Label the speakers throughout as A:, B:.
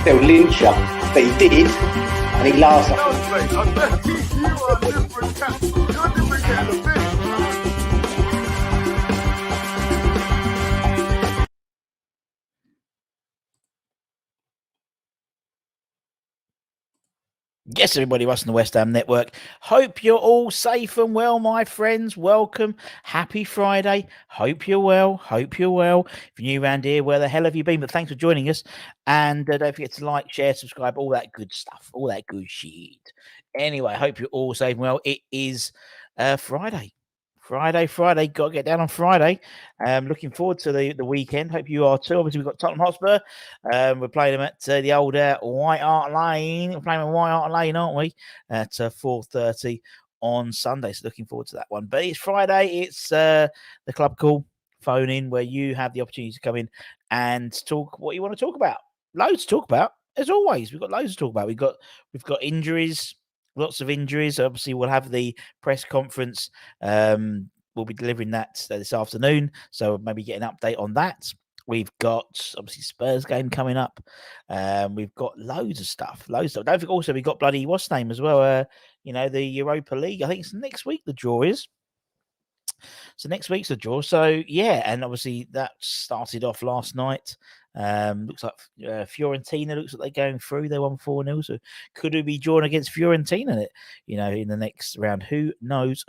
A: they'll lynch you. But he did, and he laughs at
B: Yes, everybody, us on the West Ham Network. Hope you're all safe and well, my friends. Welcome. Happy Friday. Hope you're well. Hope you're well. If you're new around here, where the hell have you been? But thanks for joining us. And don't forget to like, share, subscribe, all that good stuff, all that good shit. Anyway, hope you're all safe and well. It is Friday. Friday. Got to get down on Friday. Looking forward to the weekend. Hope you are too. Obviously, we've got Tottenham Hotspur. We're playing them at the old White Hart Lane. We're playing them at White Hart Lane, aren't we? At 4:30 on Sunday. So looking forward to that one. But it's Friday. It's the club call phone in where you have the opportunity to come in and talk what you want to talk about. Loads to talk about. As always, we've got loads to talk about. We've got injuries. Lots of injuries. Obviously, we'll have the press conference. We'll be delivering that this afternoon. So maybe get an update on that. We've got obviously Spurs game coming up. We've got loads of stuff. Don't forget also we've got bloody what's name as well. The Europa League. I think it's next week the draw is. So next week's the draw. So yeah, and obviously that started off last night. Looks like Fiorentina looks like they're going through. They won 4-0. So could we be drawn against Fiorentina? In the next round? Who knows?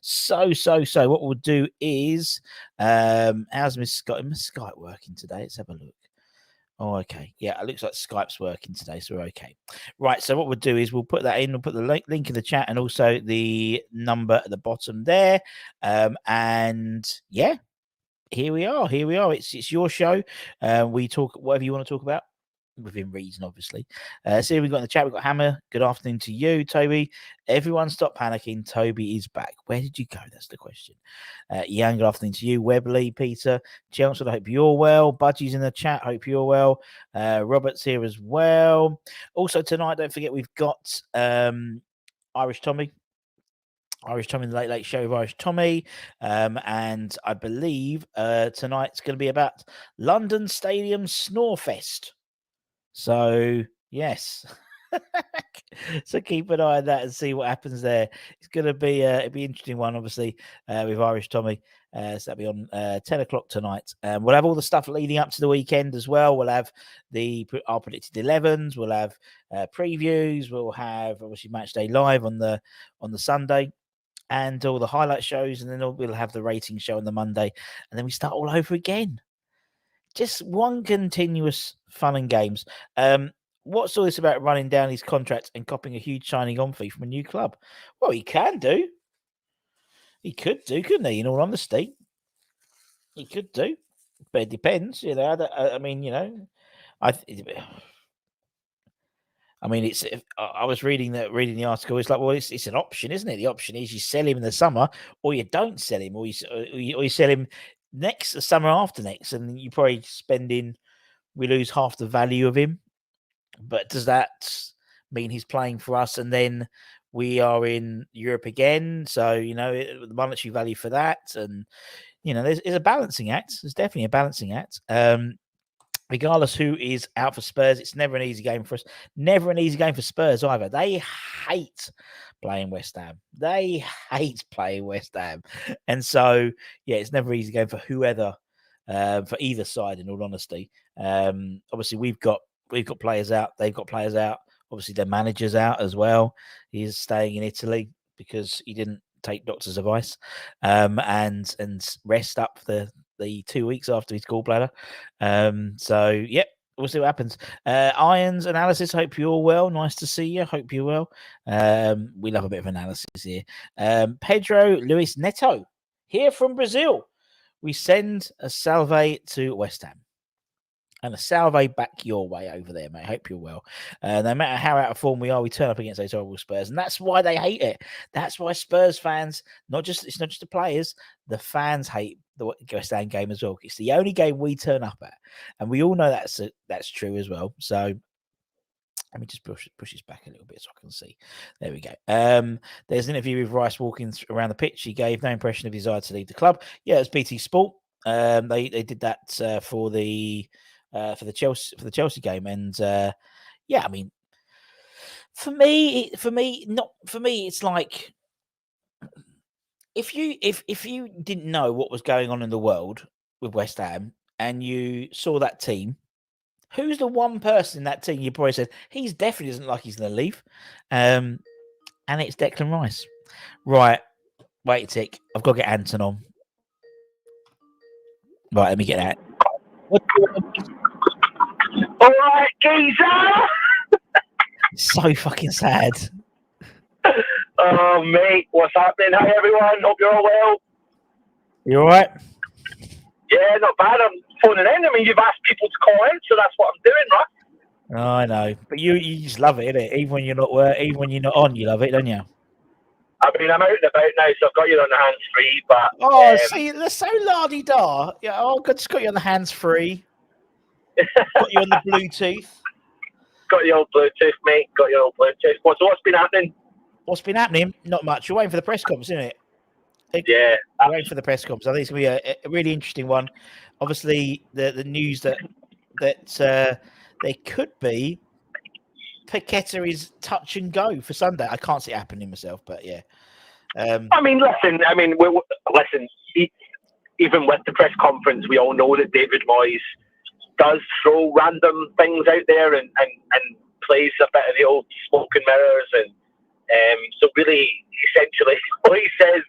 B: So what we'll do is, how's Miss Skype working today? Let's have a look. Oh, okay. Yeah, it looks like Skype's working today, so we're okay. Right, so what we'll do is we'll put that in. We'll put the link in the chat and also the number at the bottom there. And yeah, here we are. It's your show. We talk whatever you want to talk about, within reason, obviously. So we've got in the chat, we've got Hammer. Good afternoon to you, Toby. Everyone stop panicking. Toby is back. Where did you go? That's the question. Ian, good afternoon to you. Webley, Peter, Chelmsford, I hope you're well. Budgie's in the chat. Hope you're well. Robert's here as well. Also tonight, don't forget, we've got Irish Tommy, the Late Show of Irish Tommy. And I believe tonight's going to be about London Stadium Snorefest. So, yes. So keep an eye on that and see what happens there. It's going to be it'll be an interesting one, obviously, with Irish Tommy. So that'll be on 10 o'clock tonight. We'll have all the stuff leading up to the weekend as well. We'll have our predicted 11s. We'll have previews. We'll have obviously Match Day Live on the Sunday, and all the highlight shows, and then we'll have the rating show on the Monday, and then we start all over again. Just one continuous fun and games. What's all this about running down his contract and copying a huge signing on fee from a new club? Well, he can do. He could do, couldn't he? In all honesty, he could do, but it depends. I mean, it's. I was reading the article. It's like, well, it's an option, isn't it? The option is you sell him in the summer, or you don't sell him, or you sell him the summer after next, and you probably we lose half the value of him. But does that mean he's playing for us, and then we are in Europe again? So the monetary value for that, and there's a balancing act. There's definitely a balancing act. Regardless who is out for Spurs, it's never an easy game for us. Never an easy game for Spurs either. They hate playing West Ham. And so, yeah, it's never an easy game for whoever, for either side, in all honesty. Obviously, we've got players out. They've got players out. Obviously, their manager's out as well. He's staying in Italy because he didn't take doctor's advice and rest up the 2 weeks after his gallbladder. So, yep, we'll see what happens. Irons analysis, hope you're well. Nice to see you. Hope you're well. We love a bit of analysis here. Pedro Luis Neto, here from Brazil. We send a salve to West Ham. And a salve back your way over there, mate. Hope you're well. No matter how out of form we are, we turn up against those horrible Spurs, and that's why they hate it. That's why Spurs fans, it's not just the players, the fans hate the West Ham game as well. It's the only game we turn up at, and we all know that's true as well. So let me just push this back a little bit so I can see. There we go. There's an interview with Rice walking around the pitch. He gave no impression of desire to leave the club. Yeah, it's BT Sport. They did that for the for the Chelsea game, and yeah, I mean, for me, it's like if you didn't know what was going on in the world with West Ham and you saw that team, who's the one person in that team you probably said he's definitely isn't like he's going to leave, and it's Declan Rice. Right, wait a tick, I've got to get Anton on. Right, let me get that.
C: All right, geezer.
B: So fucking sad.
C: Oh, mate, what's happening? Hi, everyone. Hope you're all well.
B: You all right?
C: Yeah, not bad. I'm phoning in. I mean, you've asked people to call in, so that's what I'm doing, right?
B: Oh, I know, but you just love it, innit? Even when you're not even when you're not on, you love it, don't you?
C: I mean, I'm out and about now, so I've got you on the hands free. But
B: see, they're so la-di-da. Yeah, just got you on the hands free. Got you on the Bluetooth.
C: Got your old Bluetooth, mate. Got your old Bluetooth. What's been happening?
B: What's been happening? Not much. You're waiting for the press conference, isn't it?
C: Yeah.
B: You're waiting for the press conference. I think it's going to be a really interesting one. Obviously, the news that there could be Paqueta is touch and go for Sunday. I can't see it happening myself, but yeah.
C: I mean, listen. Listen. Even with the press conference, we all know that David Moyes does throw random things out there and plays a bit of the old smoke and mirrors, and so really, essentially, what he says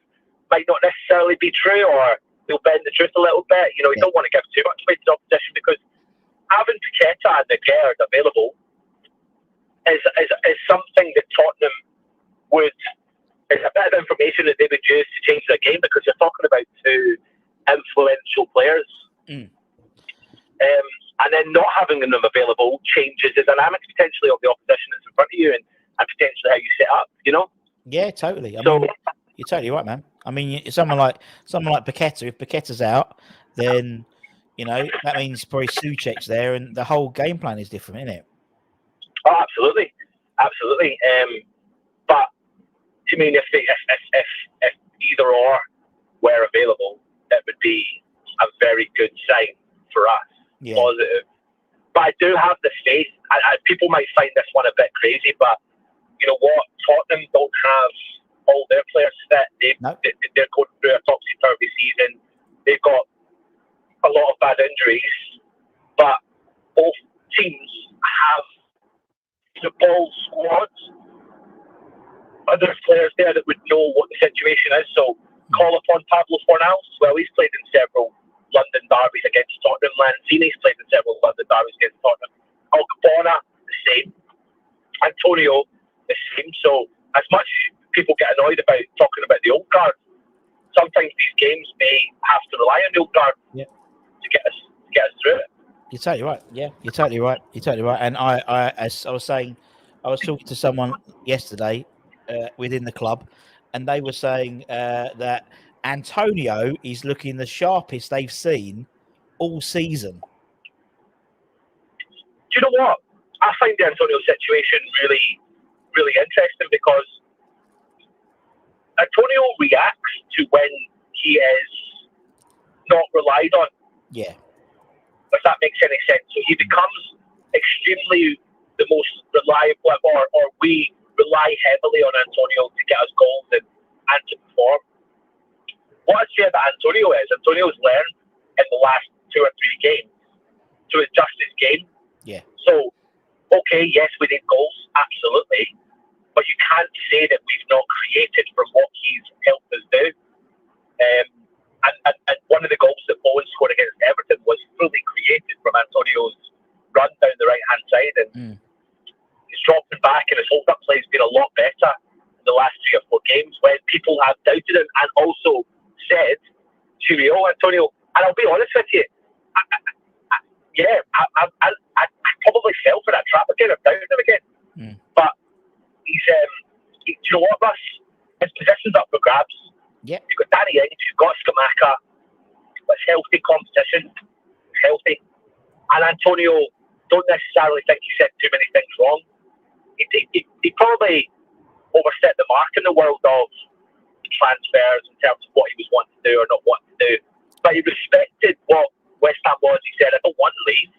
C: might not necessarily be true, or he'll bend the truth a little bit. You know, you don't want to give too much weight to the opposition, because having Paqueta and the Gerd available is something that Tottenham would. It's a bit of information that they would use to change their game, because you're talking about two influential players. And then not having them available changes the dynamics potentially of the opposition that's in front of you, and potentially how you set up, you know?
B: Yeah, totally. I mean, you're totally right, man. I mean, someone like Paqueta, if Paqueta's out, then, you know, that means probably Souček's there, and the whole game plan is different, isn't it?
C: Oh, absolutely. Absolutely. But, I mean, if either or were available, that would be a very good sign for us. Yeah. Positive. But I do have the faith. People might find this one a bit crazy, but you know what? Tottenham don't have all their players fit. They're going through a topsy-turvy season. They've got a lot of bad injuries, but both teams have the ball squads. There's players there that would know what the situation is. So call upon Pablo Fornals. Well, he's played in several London derbies against Tottenham. Lanzini's played in several London derbies against Tottenham. Alcabona, the same. Antonio, the same. So as much as people get annoyed about talking about the old guard, sometimes these games may have to rely on the old guard to get us through it.
B: You're totally right. Yeah, you're totally right. You're totally right. And as I was saying, I was talking to someone yesterday within the club, and they were saying that Antonio is looking the sharpest they've seen all season.
C: Do you know what? I find the Antonio situation really, really interesting, because Antonio reacts to when he is not relied on.
B: Yeah.
C: If that makes any sense. So he becomes extremely the most reliable, or we rely heavily on Antonio to get us goals and to perform. What I'd say about Antonio is Antonio's learned in the last 2 or 3 games to adjust his game.
B: Yeah.
C: So, okay, yes, we need goals, absolutely, but you can't say that we've not created from what he's helped us do. And one of the goals that Bowen scored against Everton was fully created from Antonio's run down the right-hand side, and he's dropping back, and his hold-up play has been a lot better in the last 3 or 4 games when people have doubted him and also said, cheerio, Antonio. And I'll be honest with you, I probably fell for that trap again. I've doubted him again. But he's, do you know what, Russ? His position's up for grabs.
B: Yeah.
C: You've got Danny Ings, you've got Skamaka. It's healthy competition. It's healthy. And Antonio, don't necessarily think he said too many things wrong. He probably overstepped the mark in the world of transfers in terms of what he was wanting to do or not wanting to do. But he respected what West Ham was. He said, I don't want to leave.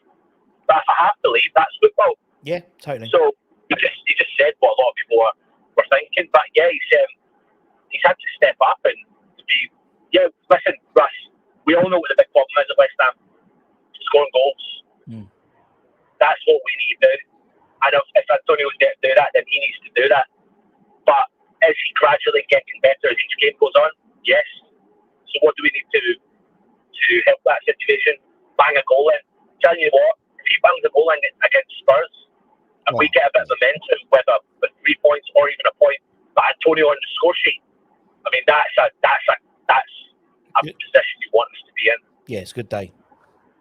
C: But if I have to leave, that's football.
B: Yeah, totally.
C: So he just said what a lot of people were thinking. But yeah, he's had to step up and be. Yeah, listen, Russ. We all know what the big problem is at West Ham: scoring goals.
B: Mm.
C: That's what we need to do. And if Antonio's there to do that, then he needs to do that. But is he gradually getting better as each game goes on? Yes. So what do we need to do to help that situation? Bang a goal in. Tell you what, if he bangs a goal in against Spurs, and we get a bit of momentum, whether with 3 points or even a point, but Antonio on the score sheet, I mean that's a position you want us to be in.
B: Yeah, it's a good day.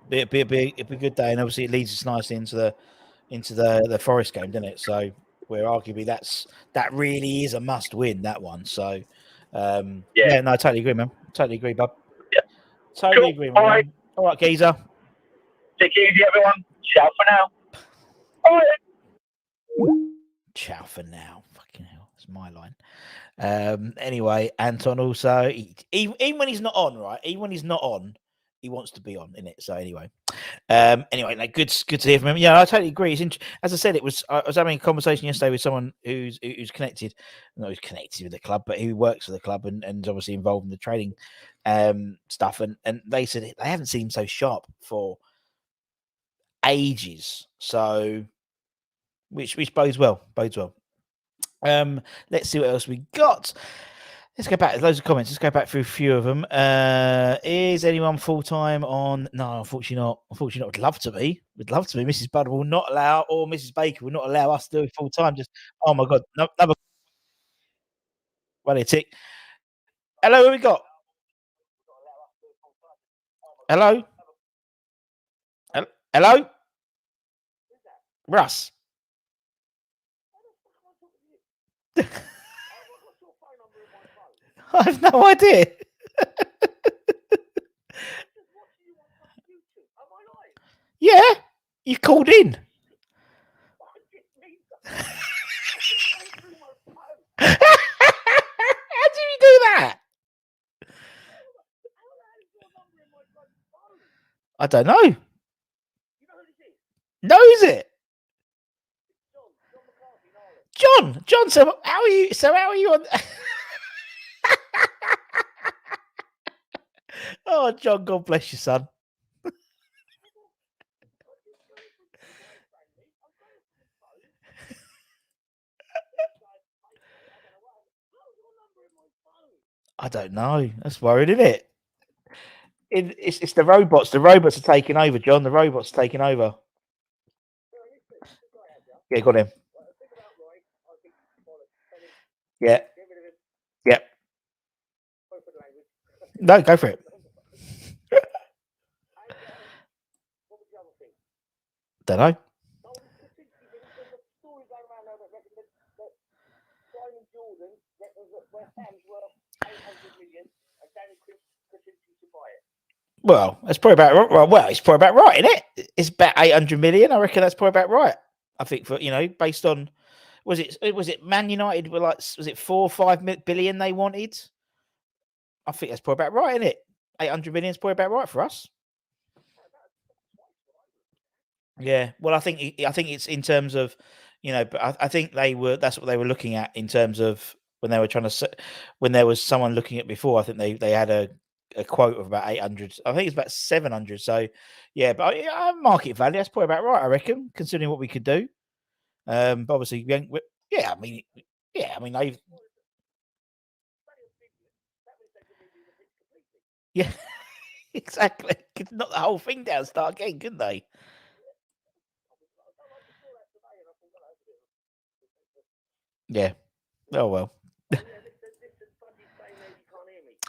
B: It'd be a good day, and obviously it leads us nicely into the Forest game, doesn't it? So where arguably that really is a must win, that one. So yeah, no, I totally agree, man. Totally agree, bub.
C: Yeah.
B: Totally agree, man. All right, geezer.
C: Take it easy, everyone. Ciao for now. All right.
B: Ciao for now. Fucking hell, it's my line. Anyway, Anton also, even when he's not on, right? Even when he's not on, he wants to be on, innit? So anyway, no, good to hear from him. Yeah, I totally agree. As I said, I was having a conversation yesterday with someone who's connected, not who's connected with the club, but who works for the club and obviously involved in the trading stuff. And they said they haven't seen him so sharp for ages. So, which bodes well. Let's see what else we got. Let's go back. There's loads of comments. Let's go back through a few of them. Is anyone full time on? No, unfortunately not. Unfortunately not. Would love to be. Mrs. Budd will not allow, or Mrs. Baker will not allow us to do it full time. Just oh my god, another. Wait a tick. Hello, who we got? Hello. Hello. Russ. I have no idea. Yeah, you called in. How did you do that? I don't know. No, is it? John. So how are you? On? Oh, John, God bless you, son. I don't know. That's worried, isn't it? It's the robots. The robots are taking over, John. The robots are taking over. Yeah, got him. Yeah. Yep. No, go for it. Don't know. Well, that's probably about right. Well, it's probably about right, isn't it? It's about 800 million. I reckon that's probably about right. I think for based on was it Man United were like was it 4 or 5 billion they wanted? I think that's probably about right, isn't it? 800 million is probably about right for us. Yeah. Well, I think it's in terms of, but I think that's what they were looking at in terms of when they were when there was someone looking at before. I think they had a quote of about 800. I think it's about 700. So yeah, but market value, that's probably about right, I reckon, considering what we could do. But obviously, I mean, they've. Yeah, exactly. Could knock the whole thing down, start again, couldn't they? Yeah. Oh well.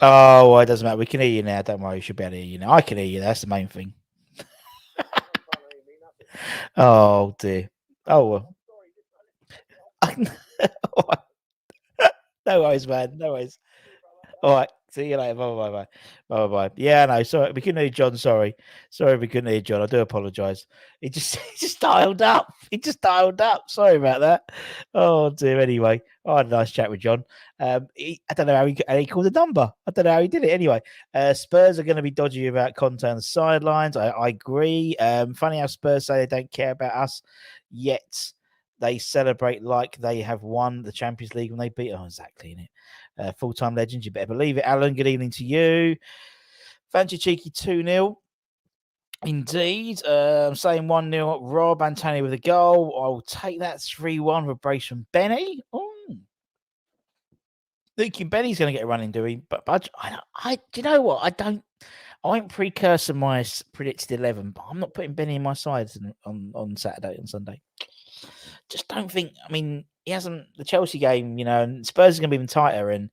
B: Oh, well, it doesn't matter. We can hear you now. Don't worry. You should be able to hear you now. I can hear you. That's the main thing. Oh dear. Oh well. No worries, man. No worries. All right. See you later. Bye. Yeah, no, sorry. We couldn't hear John. Sorry, we couldn't hear John. I do apologise. It just it just dialed up. Sorry about that. Oh dear. Anyway, I had a nice chat with John. I don't know how he called the number. I don't know how he did it. Anyway, Spurs are going to be dodgy about Conte on the sidelines. I agree. Funny how Spurs say they don't care about us, yet they celebrate like they have won the Champions League when they beat. Oh, exactly, innit? Full-time legends, you better believe it. Alan, good evening to you. Fancy cheeky 2-0. Indeed. Saying 1-0. Rob Antonio with a goal. I will take that 3-1 with a brace from Benny. Thinking Benny's going to get a running, do he? But do you know what? I won't precursor my predicted 11, but I'm not putting Benny in my sides on Saturday and Sunday. Just don't think. I mean, he hasn't the Chelsea game, and Spurs is going to be even tighter. And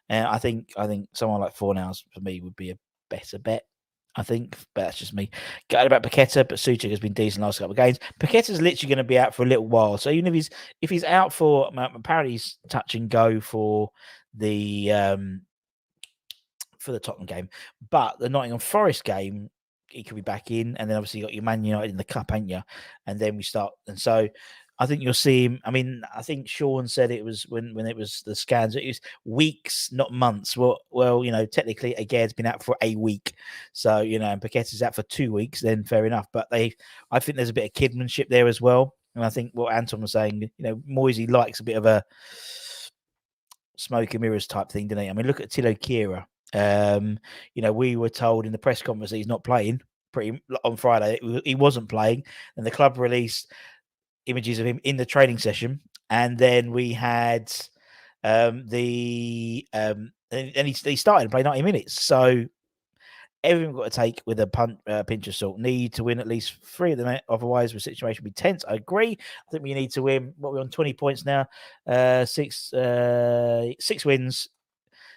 B: I think someone like Fornals for me would be a better bet. I think, but that's just me. Gutted about Paqueta, but Suchek has been decent last couple of games. Paqueta's literally going to be out for a little while, so even if he's out for apparently he's touch and go for the Tottenham game, but the Nottingham Forest game he could be back in, and then obviously you got your Man United in the cup, ain't you? And then we start, and so I think you'll see him. I mean, I think Sean said it was when it was the scans, it was weeks, not months. Well, technically Aguerd's been out for a week, so and Paqueta's out for 2 weeks. Then fair enough, but I think there's a bit of kidmanship there as well, and I think what Anton was saying, Moisey likes a bit of a smoke and mirrors type thing, didn't he? I mean, look at Tilo Kira. We were told in the press conference that he's not playing on Friday. He wasn't playing, and the club released images of him in the training session. And then we had and he started to play 90 minutes. So everything we've got to take with a pinch of salt. Need to win at least 3 of them, otherwise the situation will be tense. I agree. I think we need to win. We're on 20 points now. 6 wins.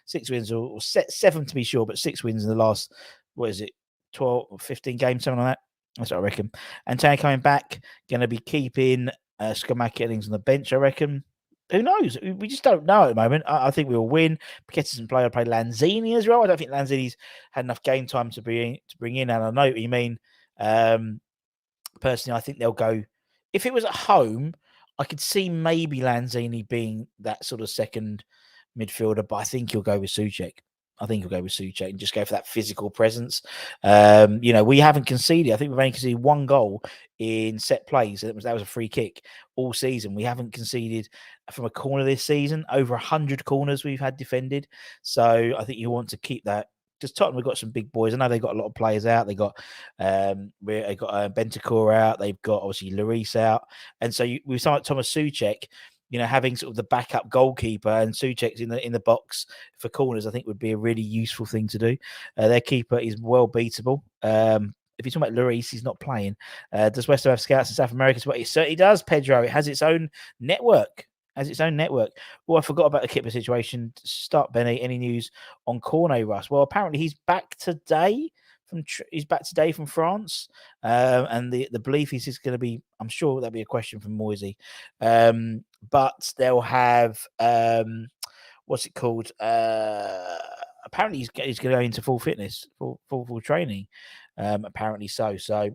B: 6 wins or 7 to be sure, but 6 wins in the last, 12 or 15 games, something like that. That's what I reckon. Antonio coming back, going to be keeping Skamaka Ellings on the bench, I reckon. Who knows? We just don't know at the moment. I think we'll win. Paqueta doesn't play. I'll play Lanzini as well. I don't think Lanzini's had enough game time to bring in. And I know what you mean. Personally, I think they'll go. If it was at home, I could see maybe Lanzini being that sort of second midfielder, but I think he'll go with Suchek. And just go for that physical presence. We haven't conceded. I think we've only conceded 1 goal in set plays. That was a free kick all season. We haven't conceded from a corner this season. Over 100 corners we've had defended. So I think you want to keep that. Because Tottenham have got some big boys. I know they've got a lot of players out. They've got Bentancur out. They've got obviously Lloris out. And so we've signed Thomas Suchek. Having sort of the backup goalkeeper and Suchek's in the box for corners, I think would be a really useful thing to do. Their keeper is well beatable. If you're talking about Lloris, he's not playing. Does West Ham have scouts in South America? Well, it certainly does, Pedro. It has its own network. Oh, I forgot about the keeper situation. Start, Benny. Any news on Cornet, Russ? Well, apparently he's back today. He's back today from France, and the belief is he's going to be. I'm sure that'll be a question from Moisey, but they'll have what's it called? Apparently he's going to go into full fitness, full training. Apparently so. So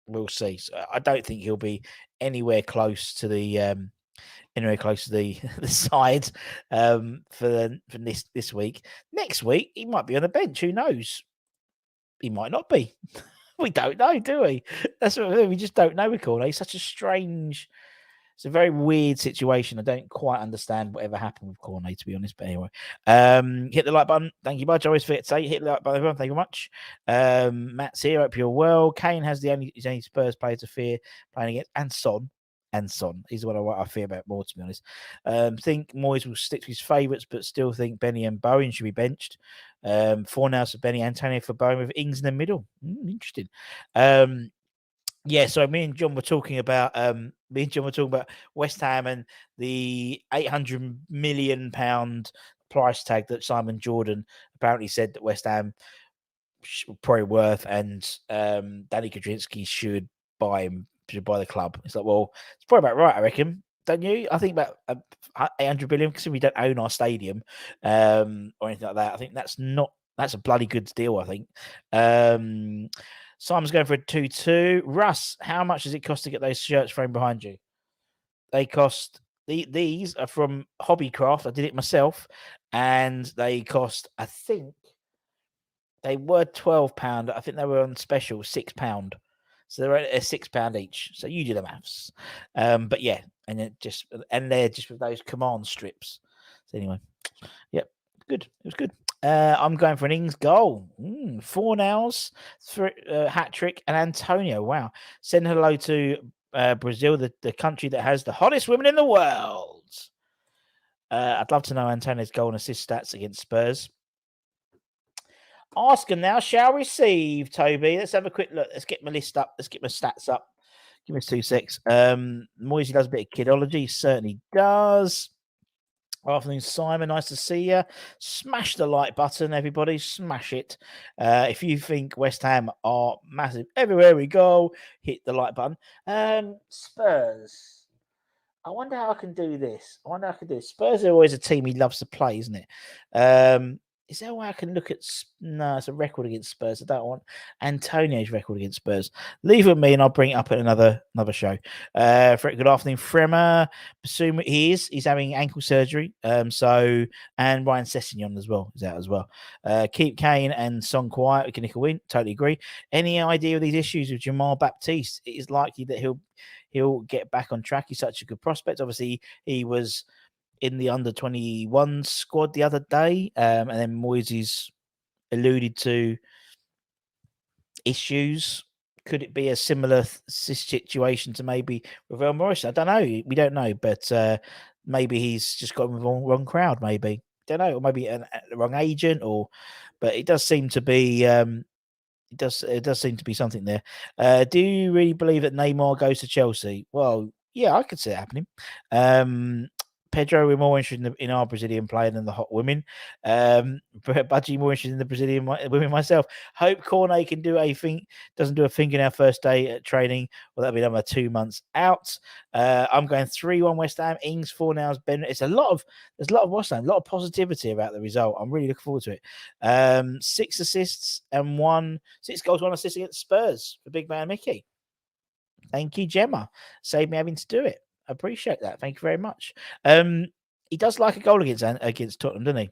B: we'll see. So I don't think he'll be anywhere close to the the side for this week. Next week he might be on the bench. Who knows? He might not be. We don't know, do we? That's what we just don't know with Cornet. It's such a strange. It's a very weird situation. I don't quite understand whatever happened with Cornet, to be honest. But anyway, hit the like button. Thank you, Budge. I always forget to say hit the like button, everyone. Thank you very much. Matt's here. Hope you're well. Kane has his only Spurs player to fear playing against, and Son. He's the one I fear about more, to be honest. Think Moyes will stick to his favourites, but still think Benny and Bowen should be benched. 4 now for Benny, Antonio for Bowen with Ings in the middle. Interesting. So me and John were talking about West Ham and the £800 million price tag that Simon Jordan apparently said that West Ham probably worth, and Danny Kudrinski should buy him. Should buy the club. It's like, well, it's probably about right, I reckon. Don't you? I think about 800 billion because we don't own our stadium or anything like that. I think that's a bloody good deal. I think. Simon's going for a 2-2. Russ, how much does it cost to get those shirts framed behind you? They cost. These are from Hobbycraft. I did it myself, and they cost. I think they were £12. I think they were on special £6. So they're at £6 each. So you do the maths. But yeah, and they're just with those command strips. So anyway, yep, good. It was good. I'm going for an Ings goal. 4 nows, hat trick, and Antonio. Wow. Send hello to Brazil, the country that has the hottest women in the world. I'd love to know Antonio's goal and assist stats against Spurs. Ask them now, shall receive, Toby. Let's have a quick look. Let's get my list up. Let's get my stats up. Give us 2 secs. Moisey does a bit of kidology. Certainly does. Afternoon, Simon. Nice to see you. Smash the like button, everybody. Smash it. If you think West Ham are massive everywhere we go, hit the like button. Spurs. I wonder how I can do this. Spurs are always a team he loves to play, isn't it? Is there a way I can look at? No, it's a record against Spurs. I don't want Antonio's record against Spurs. Leave it with me, and I'll bring it up at another show. Good afternoon, Fremer. Assume he's having ankle surgery. And Ryan Sessegnon as well is out as well. Keep Kane and Son quiet. We can nick a win. Totally agree. Any idea of these issues with Jamal Baptiste? It is likely that he'll get back on track. He's such a good prospect. Obviously, he was in the under-21 squad the other day, and then Moises alluded to issues. Could it be a similar situation to maybe Ravel Morrison? I don't know. We don't know, but maybe he's just got the wrong crowd. Maybe don't know, or maybe the wrong agent. But it does seem to be. It does seem to be something there. Do you really believe that Neymar goes to Chelsea? Well, yeah, I could see it happening. Pedro, we're more interested in our Brazilian player than the hot women. Budgie, more interested in the Brazilian women myself. Hope Cornet can doesn't do a thing in our first day at training. Well, that'll be another 2 months out. I'm going 3-1 West Ham. Ings 4 nows. Ben, there's a lot of West Ham, a lot of positivity about the result. I'm really looking forward to it. 6 assists and 6 goals, 1 assist against Spurs for big man Mickey. Thank you, Gemma. Saved me having to do it. I appreciate that. Thank you very much. He does like a goal against Tottenham, doesn't he?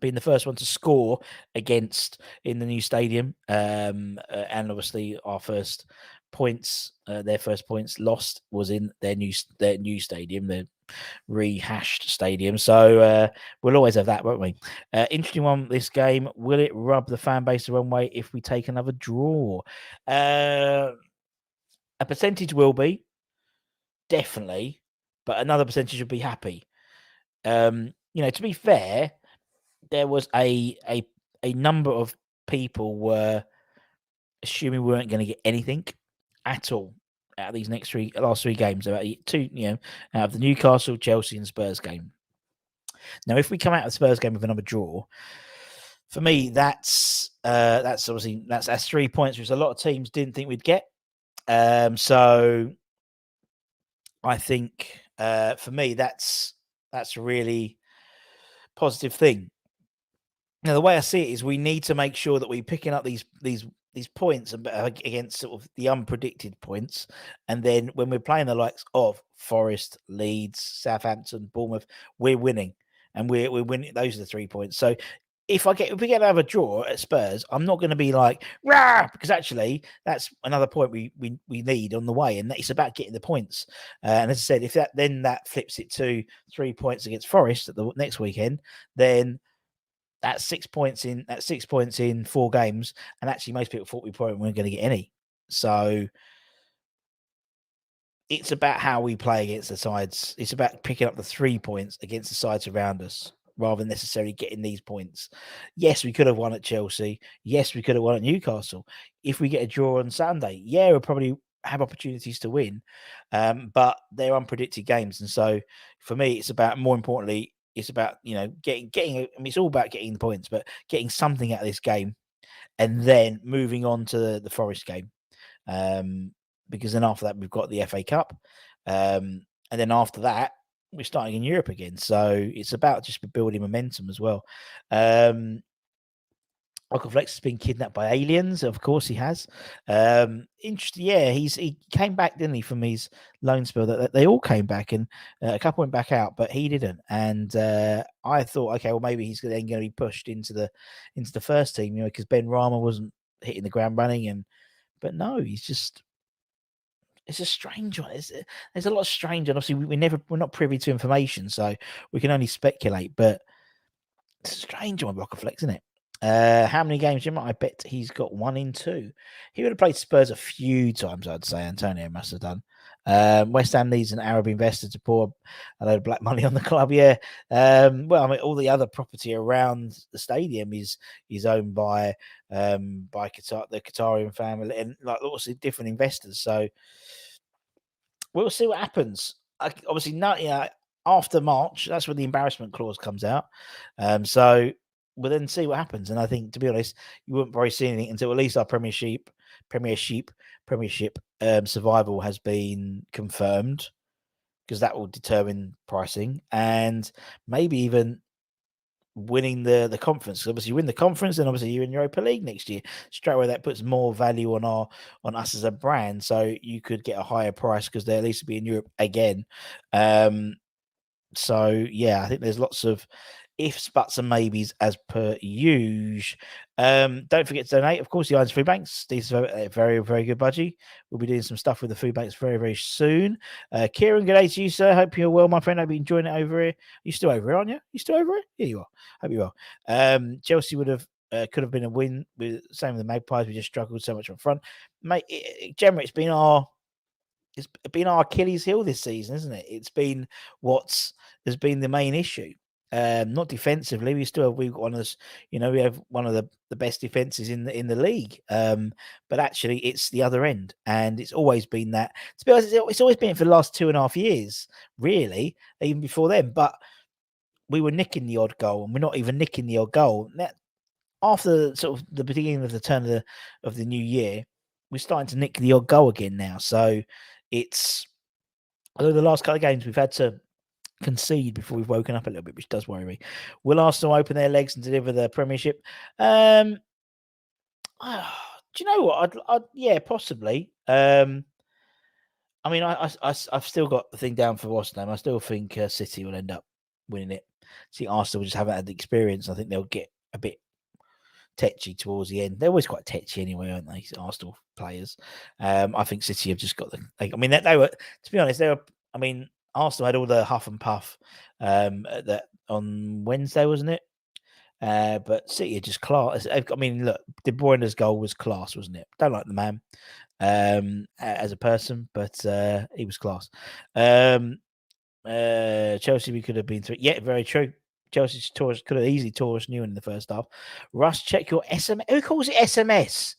B: Being the first one to score in the new stadium, and obviously our first points, their first points lost was in their new stadium, the rehashed stadium. So we'll always have that, won't we? Interesting one. This game, will it rub the fan base the wrong way if we take another draw? A percentage will be. Definitely, but another percentage would be happy. To be fair, there was a number of people were assuming we weren't going to get anything at all out of these last three games. About two, out of the Newcastle, Chelsea, and Spurs game. Now, if we come out of the Spurs game with another draw, for me, that's 3 points, which a lot of teams didn't think we'd get. So I think for me, that's a really positive thing. Now, the way I see it is we need to make sure that we're picking up these points against sort of the unpredicted points. And then when we're playing the likes of Forest, Leeds, Southampton, Bournemouth, we're winning. And we're winning. Those are the 3 points. So if we get another draw at Spurs, I'm not going to be like, rah, because actually that's another point we need on the way, and it's about getting the points. And as I said, if that flips it to 3 points against Forest at the next weekend, then that's 6 points in 4 games, and actually most people thought we probably weren't going to get any. So it's about how we play against the sides. It's about picking up the 3 points against the sides around us, rather than necessarily getting these points. Yes, we could have won at Chelsea. Yes, we could have won at Newcastle. If we get a draw on Sunday, yeah, we'll probably have opportunities to win. But they're unpredicted games. And so for me, it's about, more importantly, it's about, getting, it's all about getting the points, but getting something out of this game and then moving on to the Forest game. Because then after that, we've got the FA Cup. And and then after that, we're starting in Europe again. So it's about just building momentum as well. Flex has been kidnapped by aliens. Of course, he has. Interesting. Yeah, he came back, didn't he, from his loan spell? That they all came back, and a couple went back out, but he didn't. And I thought, okay, well, maybe he's then going to be pushed into the first team, because Ben Rama wasn't hitting the ground running, but no, he's just. It's a strange one. There's a lot of strange, and obviously we're not privy to information, so we can only speculate. But it's a strange one, Flex, isn't it? How many games, Jim? I bet he's got 1 in 2. He would have played Spurs a few times, I'd say. Antonio must have done. West Ham needs an Arab investor to pour a load of black money on the club. Yeah. All the other property around the stadium is owned by Qatar, the Qatarian family, and like lots of different investors. So we'll see what happens. Obviously, after March, that's when the embarrassment clause comes out. So we'll then see what happens. And I think, to be honest, you wouldn't probably see anything until at least our Premiership survival has been confirmed, because that will determine pricing and maybe even winning the conference. Obviously, you win the conference, and obviously you're in Europa League next year. Straight away, that puts more value on us as a brand. So you could get a higher price because they'll at least be in Europe again. So yeah, I think there's lots of ifs, buts, and maybes as per usual. Don't forget to donate. Of course, the Irons Food Banks. These are a very, very good budgie. We'll be doing some stuff with the food banks very, very soon. Kieran, good day to you, sir. Hope you're well, my friend. Hope you're enjoying it over here. You still over here, aren't you? You still over here? Yeah, you are. Hope you are. Chelsea could have been a win. Same with the Magpies. We just struggled so much up front, mate. Generally, it's been our Achilles heel this season, isn't it? It's been has been the main issue. Not defensively, we've got one of those, we have one of the best defenses in the league. But actually, it's the other end, and it's always been that. To be honest, it's always been for the last 2.5 years, really, even before then. But we were nicking the odd goal, and we're not even nicking the odd goal. After sort of the beginning of the turn of the new year, we're starting to nick the odd goal again now. So although the last couple of games we've had to concede before we've woken up a little bit, which does worry me. Will Arsenal open their legs and deliver the Premiership? Do you know what? Yeah, possibly. I've still got the thing down for what's the name. I still think City will end up winning it. See, Arsenal just haven't had the experience. I think they'll get a bit tetchy towards the end. They're always quite tetchy anyway, aren't they? Arsenal players. I think City have just got they were, to be honest, Arsenal had all the huff and puff that on Wednesday, wasn't it? But City are just class. I mean, look, De Bruyne's goal was class, wasn't it? Don't like the man as a person, but he was class. Chelsea, we could have been 3. Yeah, very true. Chelsea could have easily tore us new in the first half. Russ, check your SMS. Who calls it SMS?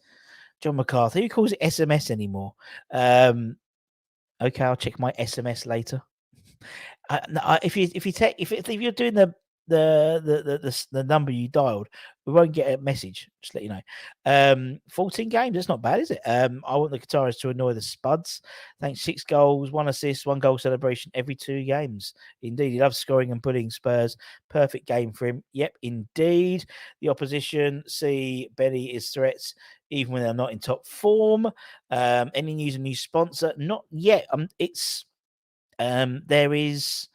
B: John McCarthy. Who calls it SMS anymore? Okay, I'll check my SMS later. If you're doing the number you dialed, we won't get a message. Just let you know. 14 games. That's not bad, is it? I want the Qataris to annoy the Spuds. Thanks. 6 goals, 1 assist, 1 goal celebration every 2 games. Indeed, he loves scoring and putting Spurs. Perfect game for him. Yep, indeed. The opposition see Benny is threats even when they're not in top form. Any news? A new sponsor? Not yet. There is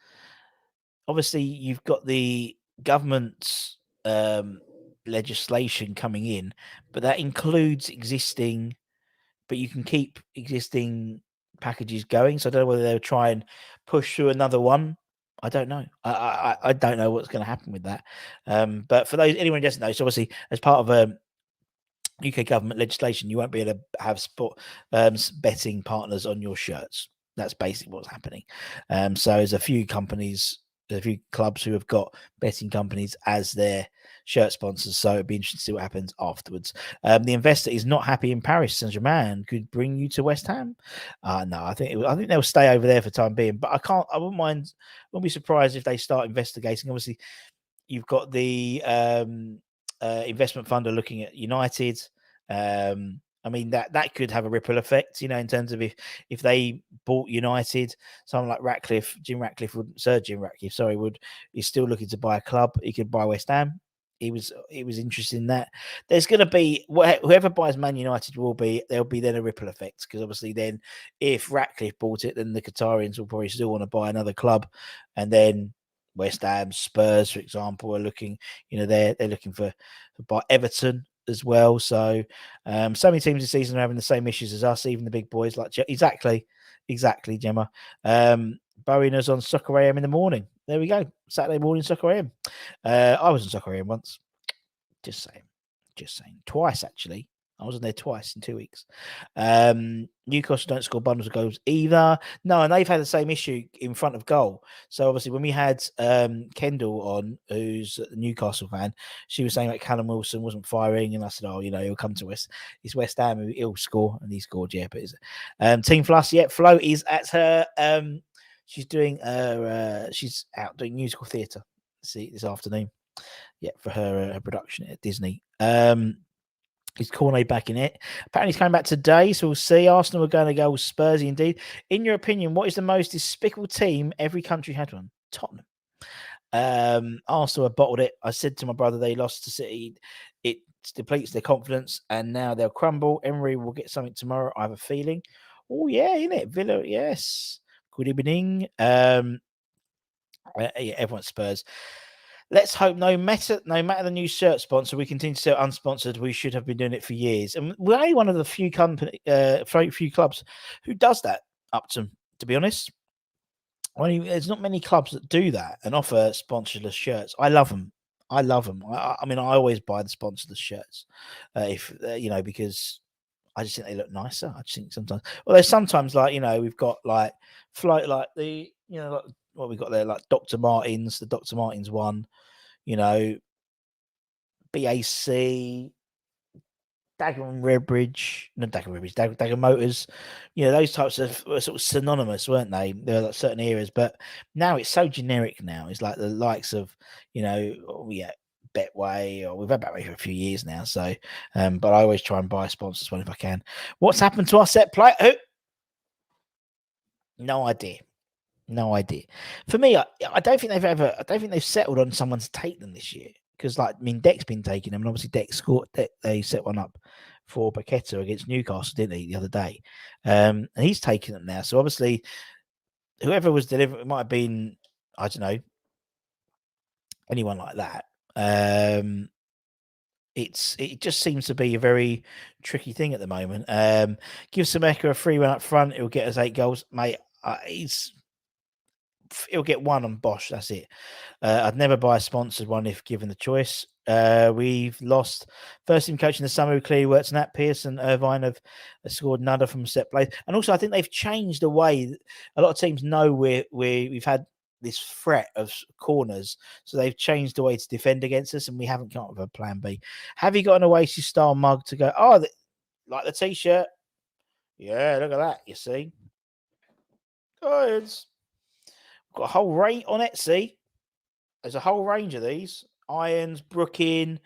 B: obviously you've got the government's legislation coming in, but that includes existing, but you can keep existing packages going. So I don't know whether they'll try and push through another one. I don't know. I don't know what's going to happen with that. But for anyone who doesn't know, so obviously as part of UK government legislation, you won't be able to have sport betting partners on your shirts. That's basically what's happening. So there's a few clubs who have got betting companies as their shirt sponsors. So it'd be interesting to see what happens afterwards. The investor is not happy in Paris Saint-Germain. Could bring you to West Ham. No, I think they'll stay over there for the time being. But I wouldn't be surprised if they start investigating. Obviously, you've got the investment fund are looking at United. I mean, that could have a ripple effect, in terms of if they bought United, someone like Sir Jim Ratcliffe, is still looking to buy a club. He could buy West Ham. He was interested in that. There's going to be whoever buys Man United there'll be then a ripple effect, because obviously then if Ratcliffe bought it, then the Qatarians will probably still want to buy another club, and then West Ham, Spurs, for example, are looking. They're looking for buy Everton as well. So many teams this season are having the same issues as us, even the big boys like exactly, Gemma. Bowen is on Soccer AM in the morning. There we go. Saturday morning Soccer AM. I was on Soccer AM once. Just saying. Twice, actually. I was on there twice in 2 weeks. Newcastle don't score bundles of goals either. No, and they've had the same issue in front of goal. So obviously when we had Kendall on, who's a Newcastle fan, she was saying like Callum Wilson wasn't firing, and I said, he'll come to us. It's West Ham, he'll score, and he scored, yeah. But Team Floss, Flo is at her. She's doing she's out doing musical theatre this afternoon. Yeah, for her production at Disney. Is Cornet back in it? Apparently he's coming back today, so we'll see. Arsenal are going to go with Spursy indeed. In your opinion, what is the most despicable team? Every country had one. Tottenham. Arsenal have bottled it. I said to my brother they lost to City. It depletes their confidence, and now they'll crumble. Emery will get something tomorrow, I have a feeling. Oh, yeah, innit? Villa, yes. Good evening. Yeah, everyone's Spurs. Let's hope no matter the new shirt sponsor, we continue to sell unsponsored. We should have been doing it for years, and we're only one of the few few clubs who does that. Up to be honest, there's not many clubs that do that and offer sponsorless shirts. I love them. I mean, I always buy the sponsorless shirts, because I just think they look nicer. I just think sometimes. Well, there's sometimes we've got like flight like the like what we got there like Dr. Martens, the Dr. Martens one. BAC, Dagger Motors, those types of were sort of synonymous, weren't they? There were like certain eras, but now it's so generic. Now it's like the likes of, Betway, or we've had Betway for a few years now. So, but I always try and buy sponsors one if I can. What's happened to our set play? No idea. For me, I don't think they've settled on someone to take them this year. Because, Deck's been taking them, and obviously Deck scored. They set one up for Paqueta against Newcastle, didn't he, the other day? And he's taking them now. So obviously, whoever was delivering, it might have been, I don't know, anyone like that. It just seems to be a very tricky thing at the moment. Give Sameka a free run up front; it'll get us 8 goals, mate. He'll get one on Bosch. That's it. I'd never buy a sponsored one if given the choice. We've lost first team coach in the summer who clearly works. Nat Pearce and Irvine have scored another from set plays, and also I think they've changed the way a lot of teams know we've had this threat of corners, so they've changed the way to defend against us, and we haven't come up with a plan B. Have you got an Oasis style mug to go? Oh, like the t-shirt? Yeah, look at that. You see, guys. Got a whole range on Etsy. There's a whole range of these. Irons, Brookin,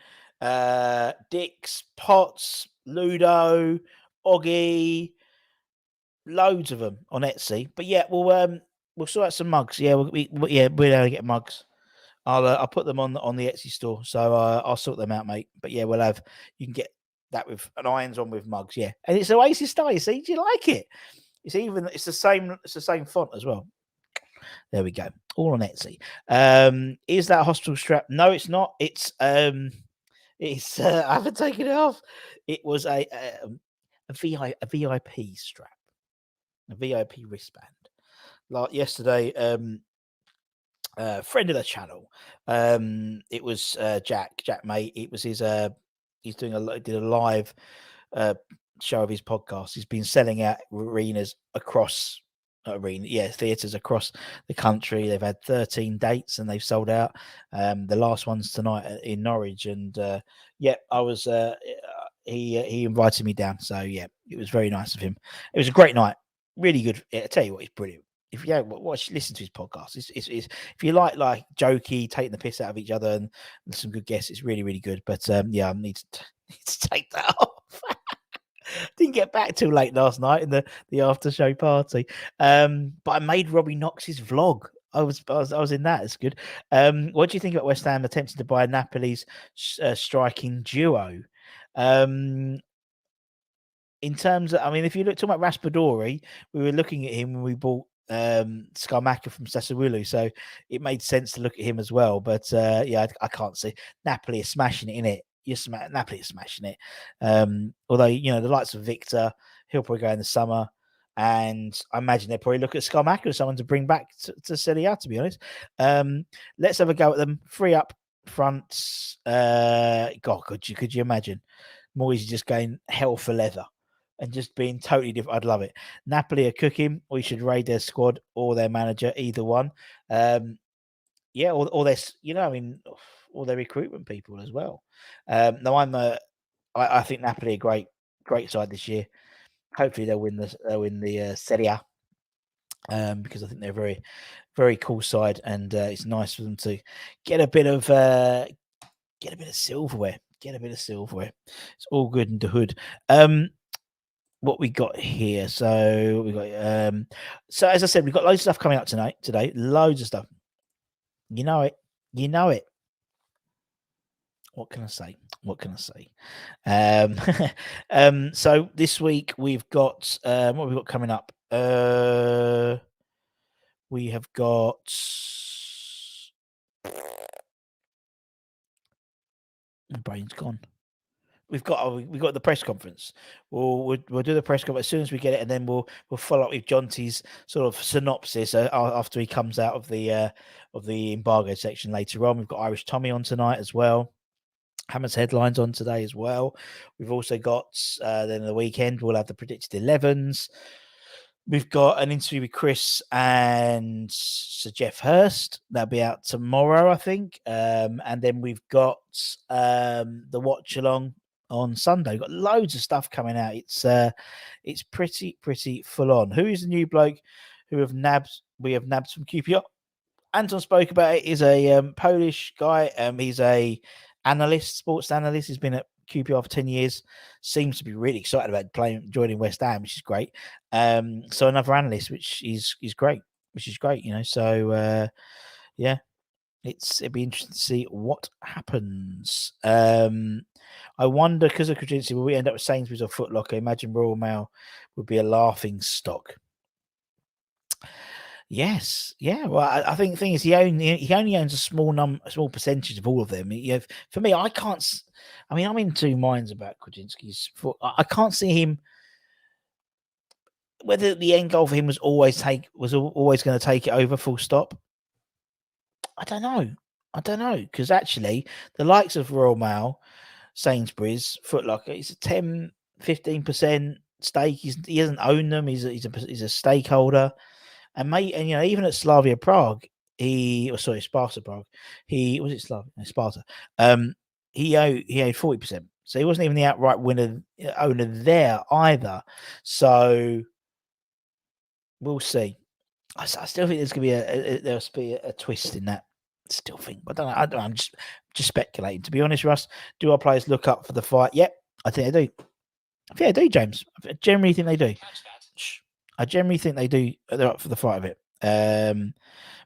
B: Dix, Potts, Ludo, Oggy. Loads of them on Etsy. But yeah, we'll sort out some mugs. Yeah, we'll able to get mugs. I'll put them on the Etsy store. So I'll sort them out, mate. But yeah, you can get that with an Irons on with mugs. Yeah, and it's Oasis style. You see, do you like it? It's the same font as well. There we go. All on Etsy. Is that a hospital strap? No, it's not. It's I haven't taken it off. It was a VIP strap, a VIP wristband. Like yesterday, friend of the channel. It was Jack Mate. It was his. He's did a live show of his podcast. He's been selling out arenas across. Theatres across the country. They've had 13 dates and they've sold out. The last one's tonight in Norwich, and I was. He invited me down, so yeah, it was very nice of him. It was a great night, really good. I tell you what, he's brilliant. If you don't listen to his podcast, it's if you like jokey, taking the piss out of each other and some good guests, it's really really good. But I need to take that off. Didn't get back till late last night in the after show party. But I made Robbie Knox's vlog. I was in that. It's good. What do you think about West Ham attempting to buy Napoli's striking duo? In terms of, I mean, if you look talking about Raspadori, we were looking at him when we bought Skarmaka from Sassuolo, so it made sense to look at him as well. But yeah, I can't see Napoli are smashing it in it. Napoli are smashing it. Although the likes of Victor, he'll probably go in the summer, and I imagine they'll probably look at Skarmaka as someone to bring back to Serie A. To be honest, let's have a go at them. Free up fronts. God, could you imagine? Moyes just going hell for leather and just being totally different. I'd love it. Napoli are cooking. We should raid their squad or their manager, either one. Yeah, or their, I mean, all their recruitment people as well. No, I think Napoli are great side this year. Hopefully they'll win the Serie A. Because I think they're a very, very cool side, and it's nice for them to get a bit of silverware. It's all good in the hood. What we got here? So we got so as I said, we've got loads of stuff coming up today. Loads of stuff. You know it. What can I say? So this week we've got what have we got coming up? We have got my brain's gone. We've got the press conference. We'll do the press conference as soon as we get it, and then we'll follow up with Jonty's sort of synopsis after he comes out of the embargo section later on. We've got Irish Tommy on tonight as well. Hammer's headlines on today as well. We've also got then the weekend we'll have the predicted 11s. We've got an interview with Chris and Sir Jeff Hurst. That'll be out tomorrow, I think. And then we've got the watch along on Sunday. We've got loads of stuff coming out. It's pretty full on. Who is the new bloke we have nabbed from QPR? Anton spoke about it. Is a Polish guy. He's a sports analyst. He's been at QPR for 10 years. Seems to be really excited about joining West Ham, which is great. So another analyst, which is great. So yeah, it'd be interesting to see what happens. I wonder, because of contingency, will we end up with Sainsbury's or Foot Locker? Imagine Royal Mail would be a laughing stock. Yes, yeah. Well, I think the thing is, he only owns a small percentage of all of them. For me, I can't. I mean, I'm in two minds about Krasinski's foot. I can't see him. Whether the end goal for him was always going to take it over, full stop. I don't know, because actually, the likes of Royal Mail, Sainsbury's, Foot Locker, it's a 10-15% stake. He doesn't own them. He's a stakeholder. And even at Slavia Prague, Sparta Prague, Sparta. He owed 40%, so he wasn't even the outright owner there either. So we'll see. I still think there's gonna be a twist in that. Still think, but I don't know. I'm just speculating. To be honest, Russ, do our players look up for the fight? Yep, I think they do. I think they do, James. I generally think they do. I generally think they do. They're up for the fight of it.